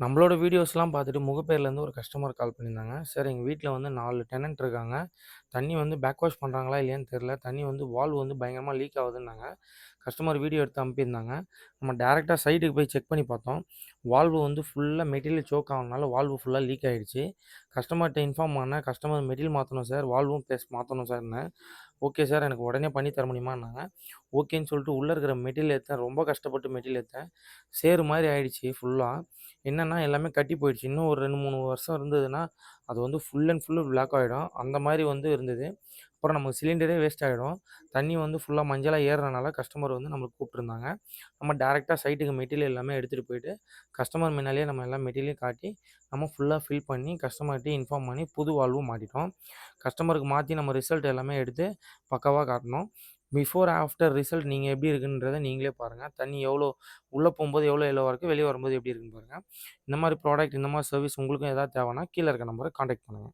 நம்மளோட வீடியோஸ்லாம் பார்த்துட்டு முகப்பேர்லேருந்து ஒரு கஸ்டமர் கால் பண்ணியிருந்தாங்க. சார் எங்க வீட்ல வந்து 4 டெனன்ட் இருக்காங்க. தண்ணி வந்து பேக் வாஷ் பண்றாங்களா இல்லையான்னு தெரியல. தண்ணி வந்து வால்வு வந்து பயங்கரமா லீக் ஆகுதுன்னாங்க. கஸ்டமர் வீடியோ எடுத்து அனுப்பியிருந்தாங்க. நம்ம டைரக்ட்டா சைட்டுக்கு போய் செக் பண்ணி பார்த்தோம். வால்வு வந்து ஃபுல்லா மெட்டீரியல் சோக் ஆனனால வால்வு ஃபுல்லா லீக் ஆயிடுச்சு. கஸ்டமர்ட்ட இன்ஃபார்ம் பண்ணேன். கஸ்டமர் மெட்டீரியல் மாத்தணும் சார், வால்வும் ப்ளஸ் மாத்தணும் சார்ன்னேன். ஓகே சார் எனக்கு உடனே பண்ணி தர முடியுமான்னாங்க. ஓகேன்னு சொல்லிட்டு உள்ள இருக்கிற மெட்டீரியல் எடுத்தேன். ரொம்ப கஷ்டப்பட்டு மெட்டீரியல் எடுத்தேன். சேறு மாரி ஆயிடுச்சு ஃபுல்லா. என்னன்னா எல்லாமே கட்டி போயிடுச்சு. இன்னும் ஒரு 2, 3 வருஷம் இருந்ததுன்னா, அது வந்து ஃபுல் அண்ட் ஃபுல்லு பிளாக் ஆயிடும். அந்த மாரி வந்து இருந்தது. அப்புறம் நமக்கு சிலிண்டரே வேஸ்ட் ஆயிடும். தண்ணி வந்து ஃபுல்லா மஞ்சளா ஏறுறனால கஸ்டமர் வந்து நம்மள கூப்ட்டுருந்தாங்க. நம்ம டைரக்ட்டா சைட்டுக்கு மெட்டீரியல் எல்லாமே எடுத்துட்டு போயிட்டு, கஸ்டமர் முன்னாலயே நம்ம எல்லா மெட்டீரியலையும் காட்டி, நம்ம ஃபுல்லா ஃபில் பண்ணி கஸ்டமர்ட்டயும் இன்ஃபார்ம் பண்ணி புது வால்வும் மாட்டிட்டோம். கஸ்டமருக்கு மாத்தி நம்ம ரிசல்ட் எல்லாமே எடுத்து பக்காவா காட்டுனோம். பிஃபோர், ஆஃப்டர் ரிசல்ட் நீங்க எப்படி இருக்குன்றத நீங்களே பாருங்க. தண்ணி எவ்வளோ உள்ள போம்போது எவ்வளோ எல்லோவா இருக்கு, வெளிய வரும்போது எப்படி இருக்குன்னு பாருங்க. இந்த மாரி ப்ராடக்ட், இந்த மாரி சர்வீஸ் உங்களுக்கும் ஏதாவது தேவைன்னா, கீழ இருக்க நம்பர கான்டாக்ட் பண்ணுங்க.